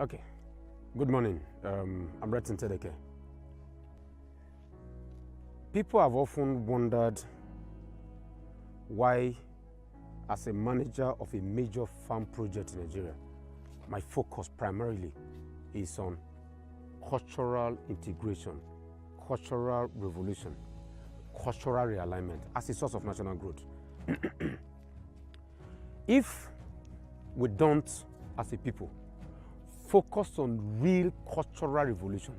Okay. Good morning. I'm Retin Tedeke. People have often wondered why, as a manager of a major farm project in Nigeria, my focus primarily is on cultural integration, cultural revolution, cultural realignment as a source of national growth. If we don't, as a people, focus on real cultural revolution,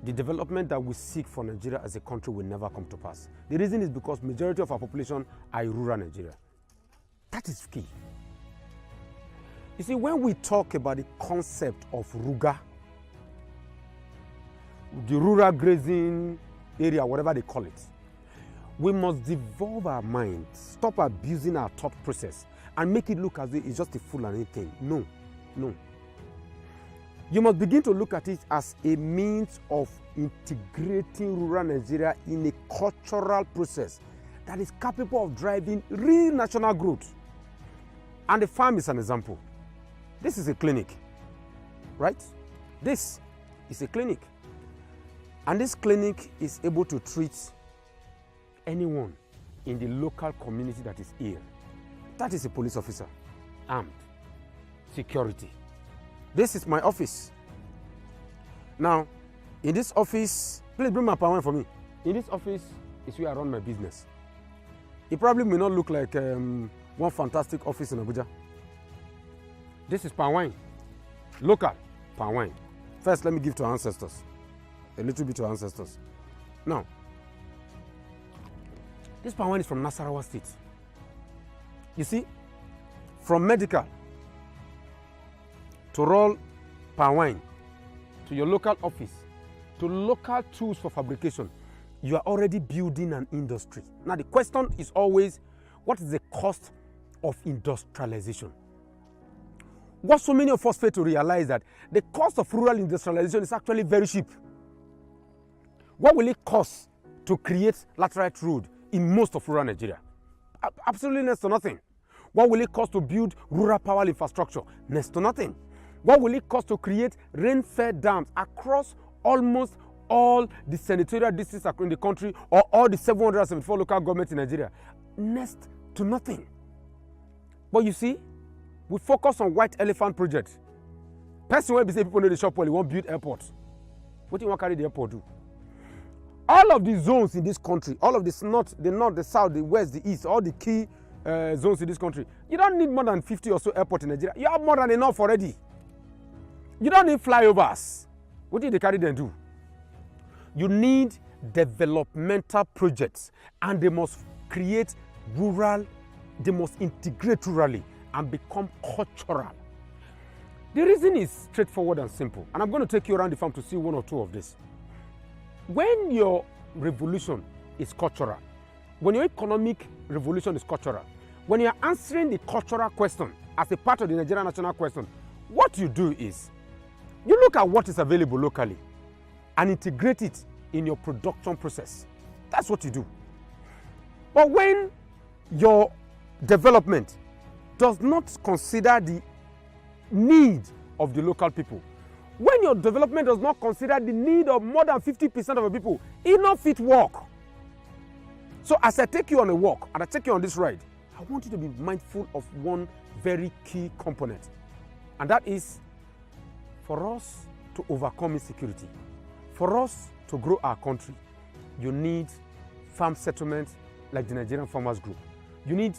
the development that we seek for Nigeria as a country will never come to pass. The reason is because majority of our population are in rural Nigeria. That is key. You see, when we talk about the concept of ruga, the rural grazing area, whatever they call it, we must devolve our mind, stop abusing our thought process, and make it look as if it's just a Fulani thing. No. You must begin to look at it as a means of integrating rural Nigeria in a cultural process that is capable of driving real national growth. And the farm is an example. This is a clinic, right? This is a clinic. And this clinic is able to treat anyone in the local community that is ill. That is a police officer, armed, security. This is my office. Now, in this office, please bring my power for me. In this office is where I run my business. It probably may not look like one fantastic office in Abuja. This is palm wine, local palm wine. First, let me give to our ancestors, a little bit to our ancestors. Now, this palm wine is from Nasarawa State. You see, from medical to roll palm wine, to your local office, to local tools for fabrication, you are already building an industry. Now the question is always, what is the cost of industrialization? What so many of us fail to realize that the cost of rural industrialization is actually very cheap. What will it cost to create laterite road in most of rural Nigeria? Absolutely next to nothing. What will it cost to build rural power infrastructure? Next to nothing. What will it cost to create rain-fed dams across almost all the senatorial districts in the country, or all the 774 local governments in Nigeria? Next to nothing. But you see, we focus on white elephant projects. Person when we say people know the shop well, they won't build airports. What do you want to carry the airport do? All of the zones in this country, all of the north, the south, the west, the east, all the key zones in this country, you don't need more than 50 or so airports in Nigeria. You have more than enough already. You don't need flyovers. What did they carry them do? You need developmental projects, and they must create rural, they must integrate rurally and become cultural. The reason is straightforward and simple, and I'm going to take you around the farm to see one or two of this. When your revolution is cultural, when your economic revolution is cultural, when you are answering the cultural question as a part of the Nigerian national question, what you do is, you look at what is available locally and integrate it in your production process. That's what you do. But when your development does not consider the need of the local people, when your development does not consider the need of more than 50% of the people, it not fit work. So as I take you on a walk and I take you on this ride, I want you to be mindful of one very key component, and that is, for us to overcome insecurity, for us to grow our country, you need farm settlements like the Nigerian Farmers Group. You need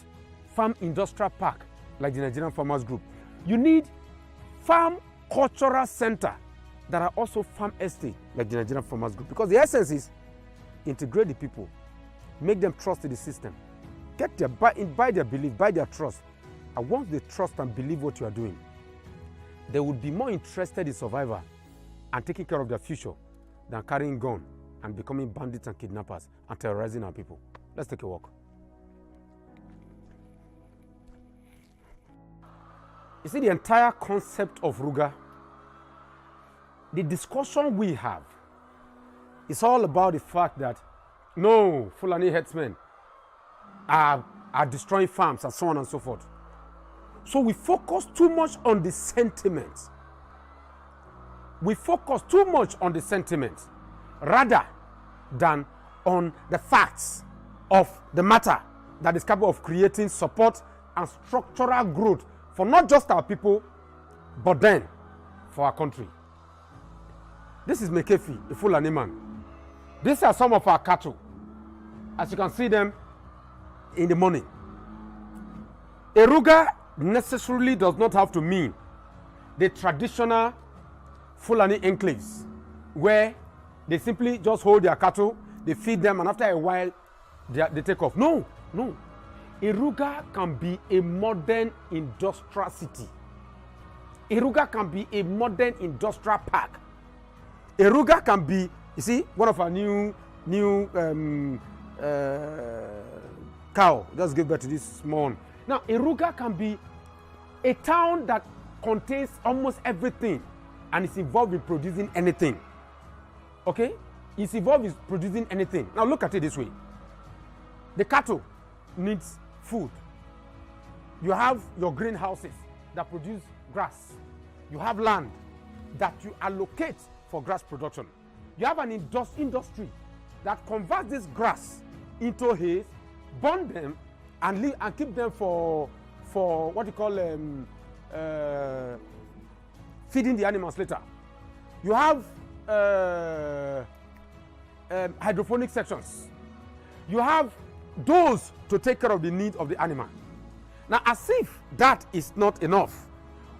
farm industrial park like the Nigerian Farmers Group. You need farm cultural center that are also farm estate like the Nigerian Farmers Group. Because the essence is integrate the people, make them trust in the system, get their buy their belief, buy their trust. And once they trust and believe what you are doing, they would be more interested in survival and taking care of their future than carrying gun and becoming bandits and kidnappers and terrorizing our people. Let's take a walk. You see, the entire concept of Ruga, the discussion we have, is all about the fact that no, Fulani herdsmen are destroying farms and so on and so forth. So we focus too much on the sentiment. we focus too much on the sentiment rather than on the facts of the matter that is capable of creating support and structural growth for not just our people, but then for our country. This is Mekefi, a Fulani man. These are some of our cattle, as you can see them in the morning. Eruga necessarily does not have to mean the traditional Fulani enclaves, where they simply just hold their cattle, they feed them, and after a while, they take off. No. Eruga can be a modern industrial city. Eruga can be a modern industrial park. Eruga can be, you see, one of our new cow just gave birth to this small one. Now, Eruga can be a town that contains almost everything and is involved in producing anything. Okay? It's involved in producing anything. Now, look at it this way. The cattle needs food. You have your greenhouses that produce grass. You have land that you allocate for grass production. You have an industry that converts this grass into hay, burn them, and keep them for what you call feeding the animals later. You have hydroponic sections. You have those to take care of the need of the animal. Now, as if that is not enough,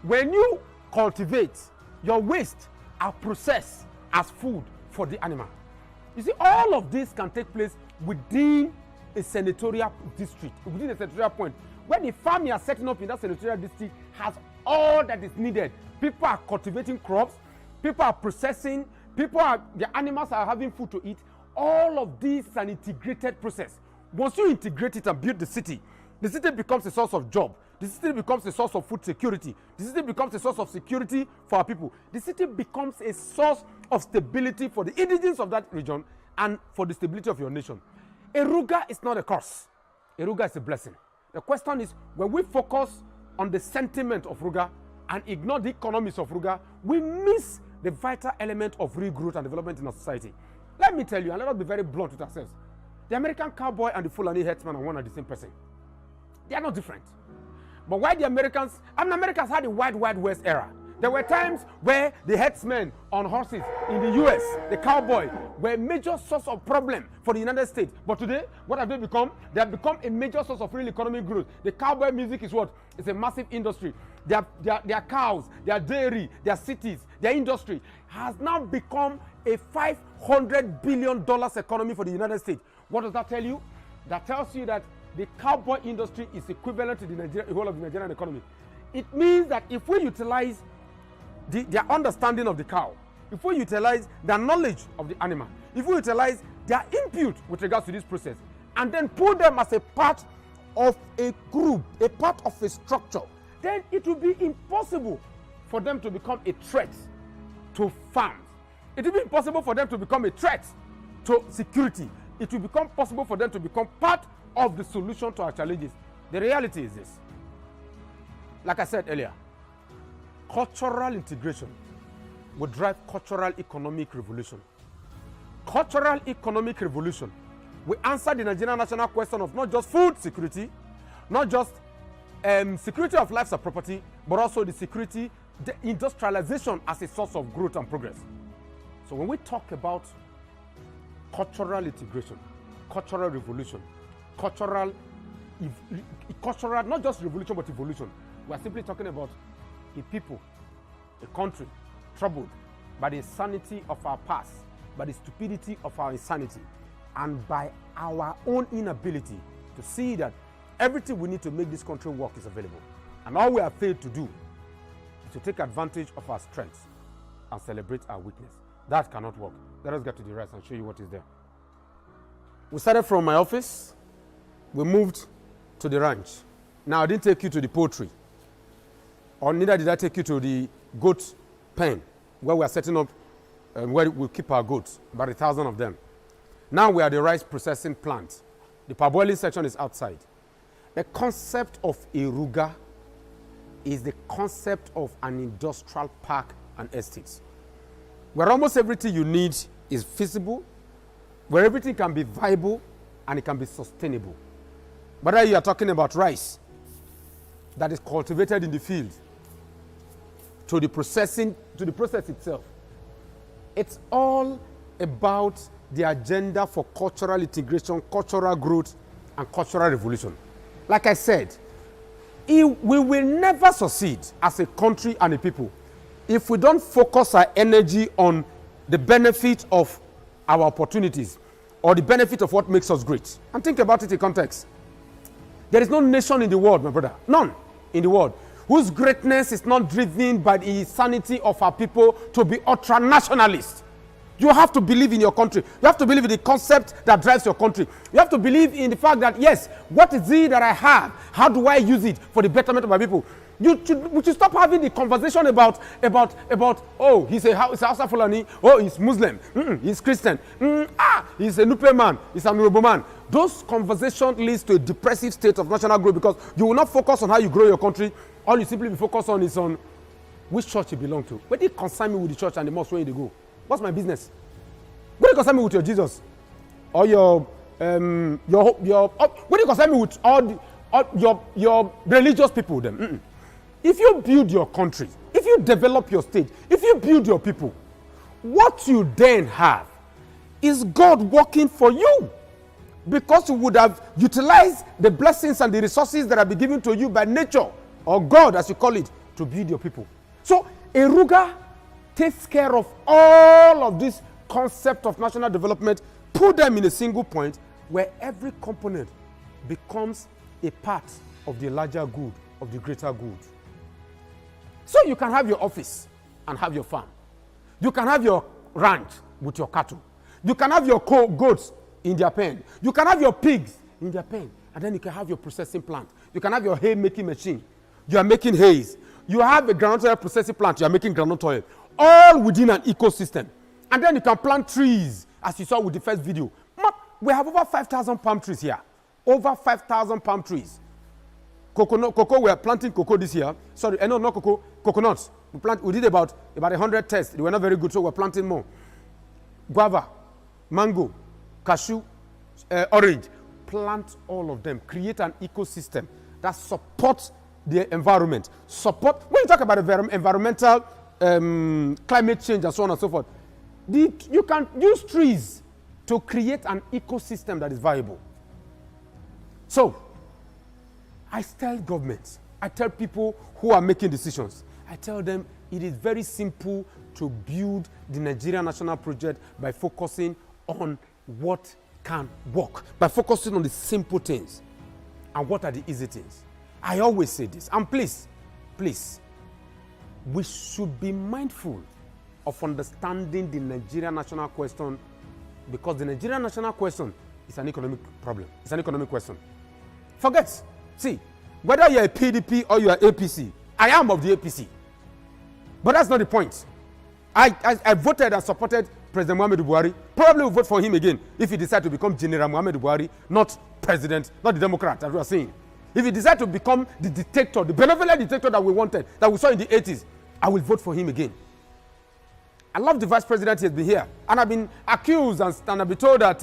when you cultivate, your waste are processed as food for the animal. You see, all of this can take place within a senatorial district, within a senatorial point, where the farm you are setting up in that senatorial district has all that is needed. People are cultivating crops, people are processing, the animals are having food to eat. All of this is an integrated process. Once you integrate it and build the city becomes a source of job. The city becomes a source of food security. The city becomes a source of security for our people. The city becomes a source of stability for the indigents of that region and for the stability of your nation. Eruga is not a curse. Eruga is a blessing. The question is, when we focus on the sentiment of Ruga and ignore the economics of Ruga, we miss the vital element of real growth and development in our society. Let me tell you, and let us be very blunt with ourselves. The American cowboy and the Fulani herdsman are one and the same person. They are not different. But why the Americans had a wild west era. There were times where the herdsmen on horses in the US, the cowboy, were a major source of problem for the United States. But today, what have they become? They have become a major source of real economic growth. The cowboy music is what? It's a massive industry. Their cows, their dairy, their cities, their industry has now become a $500 billion economy for the United States. What does that tell you? That tells you that the cowboy industry is equivalent to the whole of the Nigerian economy. It means that if we utilize their understanding of the cow, if we utilize their knowledge of the animal, if we utilize their input with regards to this process, and then put them as a part of a group, a part of a structure, then it will be impossible for them to become a threat to farms. It will be impossible for them to become a threat to security. It will become possible for them to become part of the solution to our challenges. The reality is this. Like I said earlier, cultural integration will drive cultural economic revolution. Cultural economic revolution will answer the Nigerian national question of not just food security, not just security of lives and property, but also the security, the industrialization as a source of growth and progress. So when we talk about cultural integration, cultural revolution, cultural, not just revolution but evolution, we are simply talking about a people, a country troubled by the insanity of our past, by the stupidity of our insanity, and by our own inability to see that everything we need to make this country work is available. And all we have failed to do is to take advantage of our strengths and celebrate our weakness. That cannot work. Let us get to the rest and show you what is there. We started from my office. We moved to the ranch. Now, I didn't take you to the poultry, or neither did I take you to the goat pen, where we are setting up, where we'll keep our goats, about 1,000 of them. Now we are the rice processing plant. The parboiling section is outside. The concept of a Ruga is the concept of an industrial park and estates. where almost everything you need is feasible, where everything can be viable and it can be sustainable. Whether you are talking about rice that is cultivated in the field, to the process itself. It's all about the agenda for cultural integration, cultural growth, and cultural revolution. Like I said, we will never succeed as a country and a people if we don't focus our energy on the benefit of our opportunities or the benefit of what makes us great. And think about it in context. There is no nation in the world, my brother, none in the world, whose greatness is not driven by the insanity of our people to be ultra-nationalists. You have to believe in your country. You have to believe in the concept that drives your country. You have to believe in the fact that, yes, what is it that I have? How do I use it for the betterment of my people? We should stop having the conversation about oh, he's a Hausa Fulani, oh, he's Muslim, he's Christian, he's a Nupe man, he's an Yoruba man. Those conversations leads to a depressive state of national growth because you will not focus on how you grow your country. All you simply be focused on is on which church you belong to. Where do you concern me with the church and the mosque where they go? What's my business? Where do you concern me with your Jesus? Or your where do you concern me with all your religious people then? If you build your country, if you develop your state, if you build your people, what you then have is God working for you. Because you would have utilized the blessings and the resources that have been given to you by nature, or God as you call it, to build your people. So a Ruga takes care of all of this concept of national development, put them in a single point where every component becomes a part of the larger good, of the greater good. So you can have your office and have your farm. You can have your ranch with your cattle. You can have your goats in their pen. You can have your pigs in their pen. And then you can have your processing plant. You can have your hay making machine. You are making hay. You have a groundnut oil processing plant. You are making groundnut oil. All within an ecosystem. And then you can plant trees, as you saw with the first video. We have over 5,000 palm trees here. Over 5,000 palm trees. Cocoa, we are planting cocoa this year. Sorry, no, not cocoa, coconuts. We did about 100 tests. They were not very good, so we're planting more. Guava, mango, cashew, orange. Plant all of them. Create an ecosystem that supports the environment. When you talk about environmental climate change and so on and so forth, you can use trees to create an ecosystem that is viable. So, I tell governments, I tell people who are making decisions, I tell them it is very simple to build the Nigerian national project by focusing on what can work, by focusing on the simple things. And what are the easy things? I always say this, and please, we should be mindful of understanding the Nigerian national question, because the Nigerian national question is an economic problem. It's an economic question. See, whether you're a PDP or you are APC, I am of the APC. But that's not the point. I voted and supported President Muhammadu Buhari. Probably will vote for him again if he decides to become General Muhammadu Buhari, not president, not the Democrat, as we are saying. If he decides to become the dictator, the benevolent dictator that we wanted, that we saw in the 80s, I will vote for him again. I love the vice president. He has been here. And I've been accused and I've been told that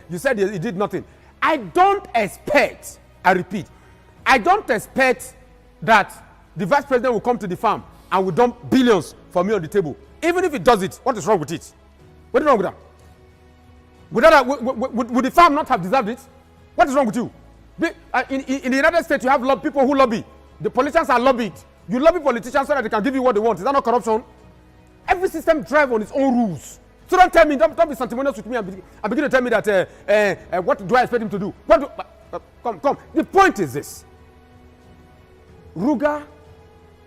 you said he did nothing. I don't expect, I repeat, I don't expect that the vice president will come to the farm and will dump billions for me on the table. Even if it does it, what is wrong with it? What is wrong with that? Would the farm not have deserved it? What is wrong with you? In the United States, you have people who lobby. The politicians are lobbied. You lobby politicians so that they can give you what they want. Is that not corruption? Every system drives on its own rules. So don't tell me, don't be sentimental with me and begin to tell me that what do I expect him to do? Come. The point is this. Ruga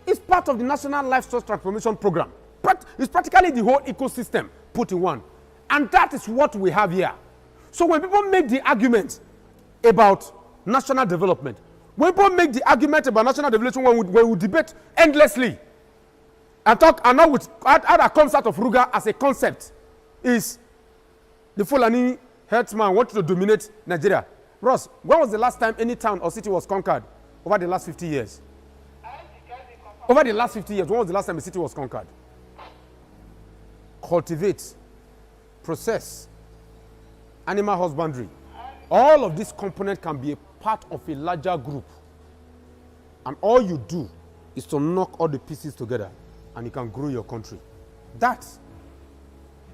is part of the National Livestock Transformation Program. It's practically the whole ecosystem put in one. And that is what we have here. So when people make the argument about national development, when people make the argument about national development, when we debate endlessly and talk, and now how that comes out of Ruga as a concept is the Fulani herdsman wants to dominate Nigeria. Ross, when was the last time any town or city was conquered over the last 50 years? Over the last 50 years, when was the last time a city was conquered? cultivate, process, animal husbandry. All of these components can be a part of a larger group. And all you do is to knock all the pieces together and you can grow your country. That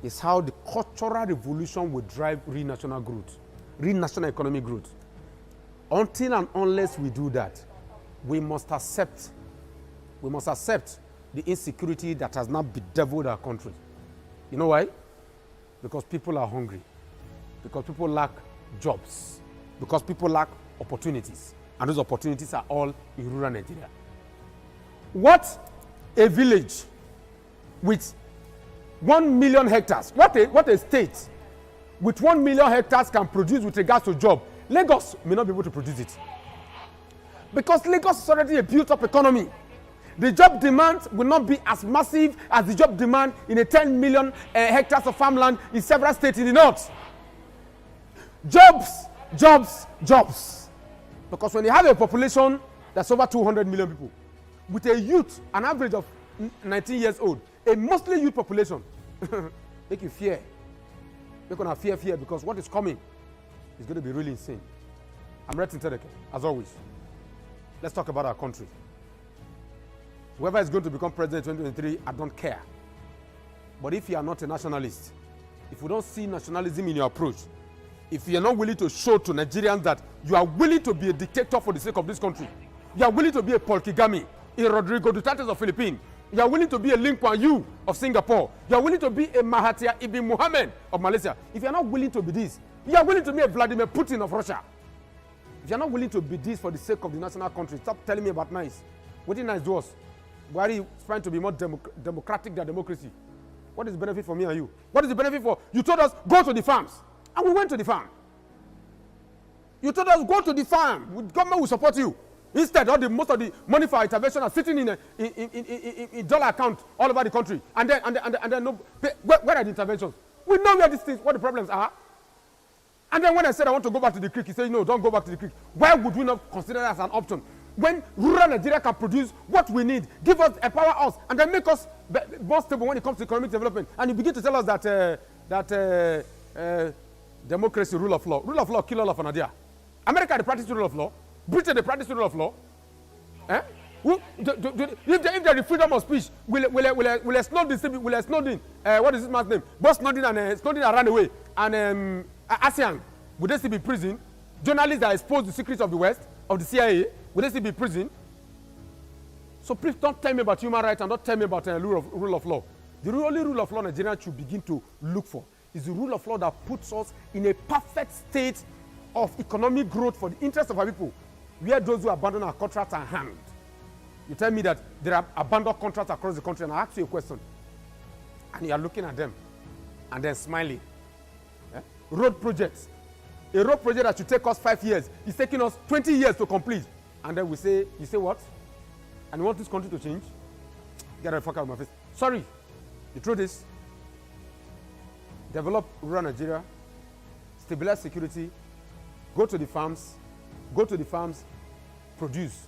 is how the cultural revolution will drive real national growth, real national economic growth. Until and unless we do that, we must accept the insecurity that has now bedeviled our country. You know why? Because people are hungry. Because people lack jobs. Because people lack opportunities. And those opportunities are all in rural Nigeria. What a village with 1 million hectares, what a state with 1 million hectares can produce with regards to job. Lagos may not be able to produce it. Because Lagos is already a built-up economy. The job demand will not be as massive as the job demand in a 10 million hectares of farmland in several states in the north. Jobs, jobs, jobs. Because when you have a population that's over 200 million people, with a youth, an average of 19 years old, a mostly youth population, make you fear. You're going to fear because what is coming is going to be really insane. I'm Retin Tedeke, as always. Let's talk about our country. Whoever is going to become president in 2023, I don't care. But if you are not a nationalist, if you don't see nationalism in your approach, if you are not willing to show to Nigerians that you are willing to be a dictator for the sake of this country, you are willing to be a Paul Kagame, a Rodrigo Duterte of Philippines, you are willing to be a Lee Kuan Yew of Singapore, you are willing to be a Mahathir Ibn Mohammed of Malaysia. If you are not willing to be this, you are willing to be a Vladimir Putin of Russia. If you are not willing to be this for the sake of the national country, stop telling me about nice. What did nice do us? Why are you trying to be more democratic than democracy? What is the benefit for me and you? What is the benefit for? You told us, go to the farms. And we went to the farm. You told us, go to the farm. The government will support you. Instead, most of the money for our intervention are sitting in dollar account all over the country. And then no, where are the interventions? We know where these things, what the problems are. And then when I said I want to go back to the creek, he said, no, don't go back to the creek. Why would we not consider that as an option? When rural Nigeria can produce what we need, give us, empower us, and then make us more stable when it comes to economic development. And you begin to tell us that democracy, rule of law, kill all of Nigeria. America, they practice rule of law. Britain, they practice rule of law. Eh? If there is freedom of speech, will Snowden, what is this man's name? Both Snowden and Snowden ran away. And ASEAN, would they still be in prison? Journalists that expose the secrets of the West, of the CIA, would they still be in prison? So please don't tell me about human rights and don't tell me about rule of law. The only rule of law Nigerians should begin to look for is the rule of law that puts us in a perfect state of economic growth for the interest of our people, where those who abandon our contracts are harmed. You tell me that there are abandoned contracts across the country, and I ask you a question, and you are looking at them and then smiling. Road projects. A road project that should take us 5 years is taking us 20 years to complete. And then you say what? And you want this country to change? Get the fuck out of my face. Sorry. The truth is, develop rural Nigeria, stabilize security, go to the farms, produce.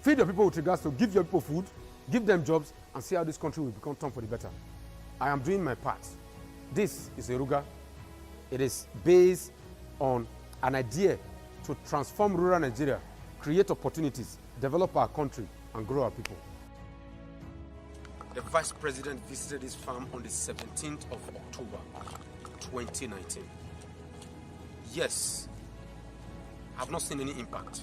Feed your people with regards to give your people food, give them jobs, and see how this country will become turn for the better. I am doing my part. This is Eruga. It is based on an idea to transform rural Nigeria, create opportunities, develop our country, and grow our people. The Vice President visited his farm on the 17th of October, 2019. Yes, I have not seen any impact.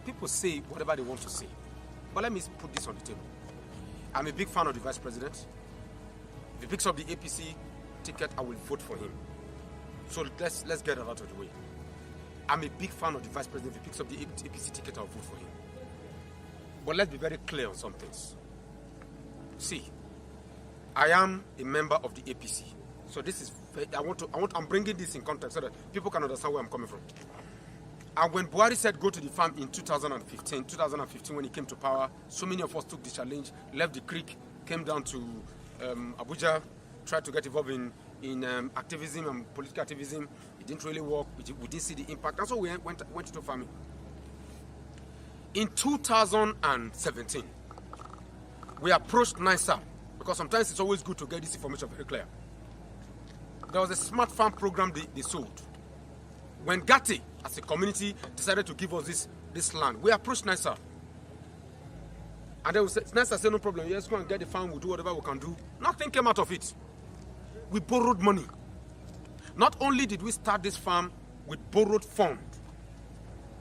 People say whatever they want to say, but let me put this on the table. I'm a big fan of the Vice President. If he picks up the APC ticket, I will vote for him. So let's get that out of the way. I'm a big fan of the Vice President. If he picks up the APC ticket, I'll vote for him. But let's be very clear on some things. See, I am a member of the APC. So this is, I'm bringing this in context so that people can understand where I'm coming from. And when Buhari said go to the farm in 2015 when he came to power, so many of us took the challenge, left the creek, came down to Abuja, tried to get involved in activism and political activism. It didn't really work. We didn't see the impact. And so we went into farming. In 2017, we approached NISA because sometimes it's always good to get this information very clear. There was a smart farm program they sold. When Gati, as a community, decided to give us this land, we approached NISA. And then NISA said, no problem, let's go and get the farm, we'll do whatever we can do. Nothing came out of it. We borrowed money. Not only did we start this farm with borrowed funds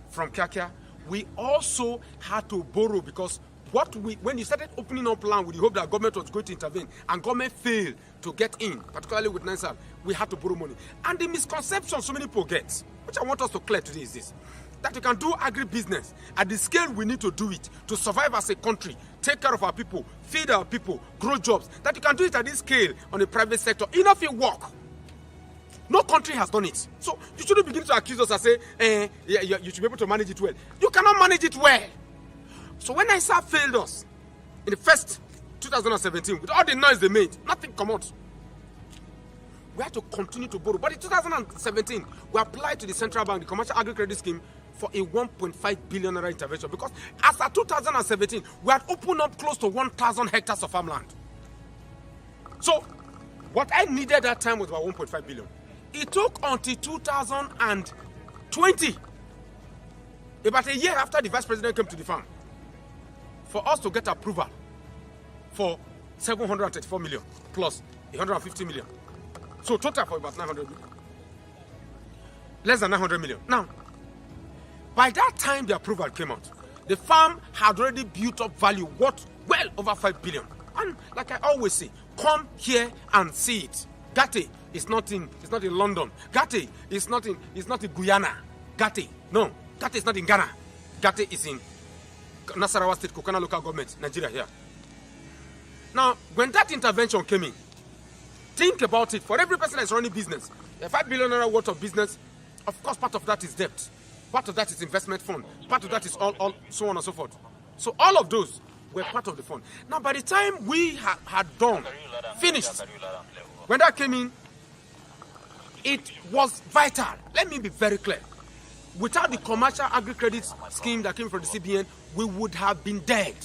from Kakia, we also had to borrow because when you started opening up land with the hope that government was going to intervene and government failed to get in, particularly with NISA, we had to borrow money. And the misconception so many people get, which I want us to clear today, is this: that you can do agribusiness at the scale we need to do it to survive as a country, take care of our people, feed our people, grow jobs, that you can do it at this scale on the private sector. Enough it work. No country has done it. So you shouldn't begin to accuse us and say, you should be able to manage it well. You cannot manage it well. So when NISA failed us in the first 2017, with all the noise they made, nothing come out. We had to continue to borrow. But in 2017, we applied to the central bank, the commercial agri credit scheme, for a 1.5 billion naira intervention, because as of 2017, we had opened up close to 1,000 hectares of farmland. So what I needed at that time was about 1.5 billion. It took until 2020, about a year after the vice president came to the farm, for us to get approval for 734 million plus 150 million. So total for about 900 million. Less than 900 million. Now, by that time the approval came out, the farm had already built up value worth well over 5 billion. And like I always say, come here and see it. Gati is not in London. Gati is not in Guyana. Gati is not in Ghana. Gati is in Nasarawa State, Kokana local government, Nigeria here. Now, when that intervention came in, think about it. For every person that's running business, a 5 billion naira worth of business, of course, part of that is debt. Part of that is investment fund. Part of that is all so on and so forth. So all of those were part of the fund. Now, by the time we had finished, when that came in, it was vital. Let me be very clear. Without the commercial agri credit scheme that came from the CBN, we would have been dead.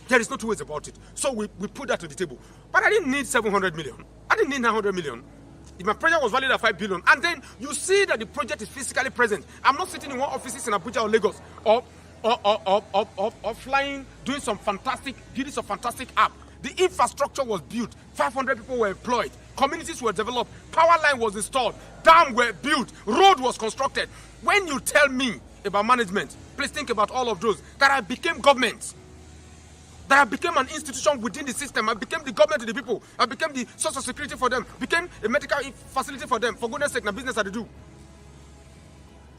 There is no two ways about it. So we put that to the table. But I didn't need 700 million. I didn't need 900 million. If my project was valued at 5 billion, and then you see that the project is physically present. I'm not sitting in one offices in Abuja or Lagos or flying, doing some fantastic app. The infrastructure was built. 500 people were employed. Communities were developed. Power line was installed. Dam were built. Road was constructed. When you tell me about management, please think about all of those. That I became government. That I became an institution within the system. I became the government to the people. I became the social security for them. Became a medical facility for them. For goodness sake, the business that they do.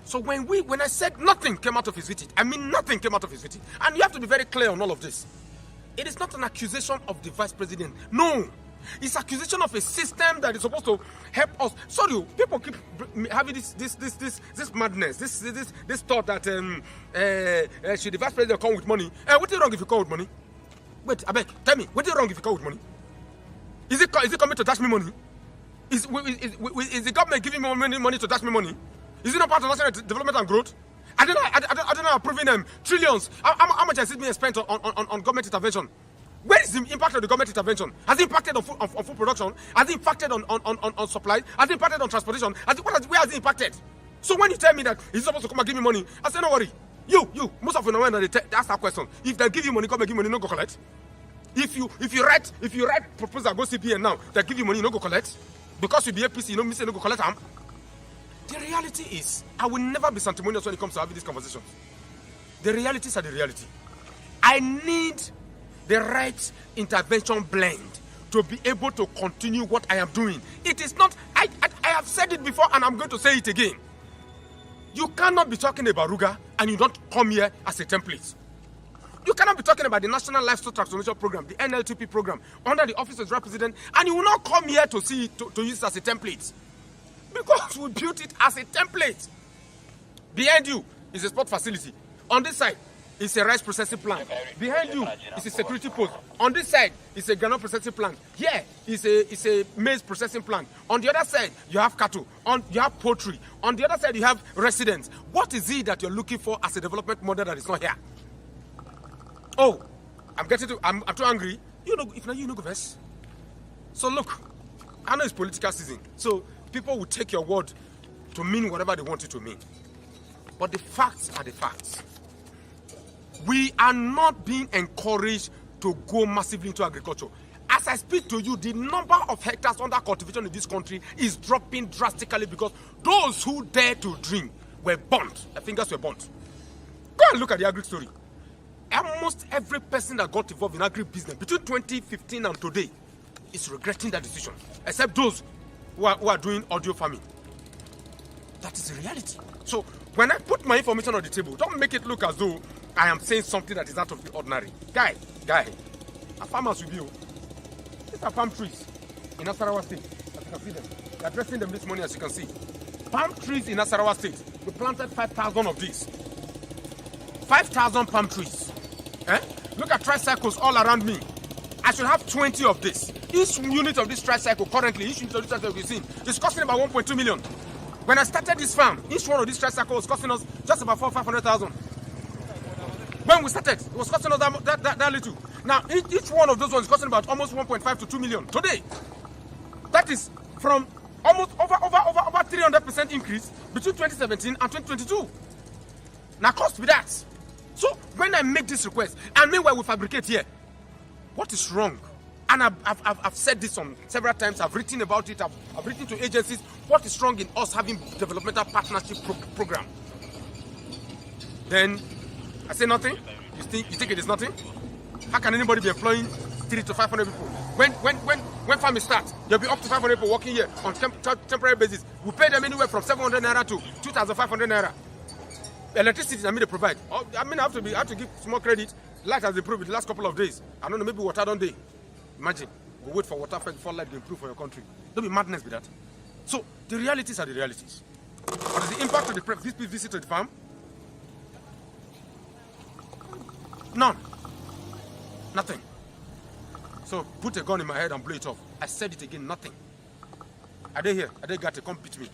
So when I said nothing came out of his vitty, I mean nothing came out of his vitty. And you have to be very clear on all of this. It is not an accusation of the vice president. No. It's accusation of a system that is supposed to help us. Sorry, people keep having this madness, this thought that should the vice president come with money? What is wrong if you come with money? Wait, I beg, tell me, what is wrong if you come with money? Is it coming to dash me money? Is the government giving me money to dash me money? Is it not part of national development and growth? I don't know approving them trillions. How much has it been spent on government intervention? Where is the impact of the government intervention? Has it impacted on food production? Has it impacted on supply? Has it impacted on transportation? Where has it impacted? So when you tell me that he's supposed to come and give me money, I say no worry. You, most of you know when they ask that question. If they give you money, come and give money, no go collect. If you write proposal, go CBN now, they give you money, no go collect. Because you be APC, you know me say no go collect them. The reality is, I will never be sanctimonious when it comes to having these conversations. The realities are the reality. I need the right intervention blend to be able to continue what I am doing. It is not, I have said it before and I'm going to say it again. You cannot be talking about Ruga and you don't come here as a template. You cannot be talking about the National Livestock Transformation Program, the NLTP program, under the Office of the President, and you will not come here to see it, to use it as a template. Because we built it as a template. Behind you is a sport facility. On this side is a rice processing plant. Behind you is a security post. On this side is a granite processing plant. Here is a maize processing plant. On the other side, you have cattle. You have poultry. On the other side, you have residents. What is it that you're looking for as a development model that is not here? Oh, I'm too angry. You know, if not you know go verse. So look, I know it's political season, so people will take your word to mean whatever they want it to mean. But the facts are the facts. We are not being encouraged to go massively into agriculture. As I speak to you, the number of hectares under cultivation in this country is dropping drastically because those who dare to dream were burnt. Their fingers were burnt. Go and look at the agri story. Almost every person that got involved in agri-business between 2015 and today is regretting that decision, except those who are doing audio farming. That is the reality. So when I put my information on the table, don't make it look as though I am saying something that is out of the ordinary. Guy, a farmers will be. These are palm trees in Nasarawa State, as you can see them. They are dressing them this morning, as you can see. Palm trees in Nasarawa State. We planted 5,000 of these. 5,000 palm trees. Look at tricycles all around me. I should have 20 of this. Each unit of this tricycle currently, each unit of this tricycle we've seen, is costing about 1.2 million. When I started this farm, each one of these tricycles was costing us just about 500,000. When we started, it was costing us that little. Now, each one of those ones is costing about almost 1.5 to 2 million today. That is from almost over 300% increase between 2017 and 2022. Now, cost be that. So, when I make this request, and meanwhile we fabricate here, what is wrong? And I've said this on several times. I've written about it. I've written to agencies. What is wrong in us having developmental partnership program? Then I say nothing. You think it is nothing? How can anybody be employing 300 to 500 people? When farming starts, there'll be up to 500 people working here on temporary basis. We pay them anywhere from 700 naira to 2,500 naira. Electricity, they provide. I have to give small credit. Light has improved in the last couple of days. I don't know, maybe water don't day. Imagine, go wait for water before light will improve for your country. Don't be madness with that. So, the realities are the realities. What is the impact of this visit to the farm? None. Nothing. So, put a gun in my head and blow it off. I said it again, nothing. Are they here? Are they got to come beat me?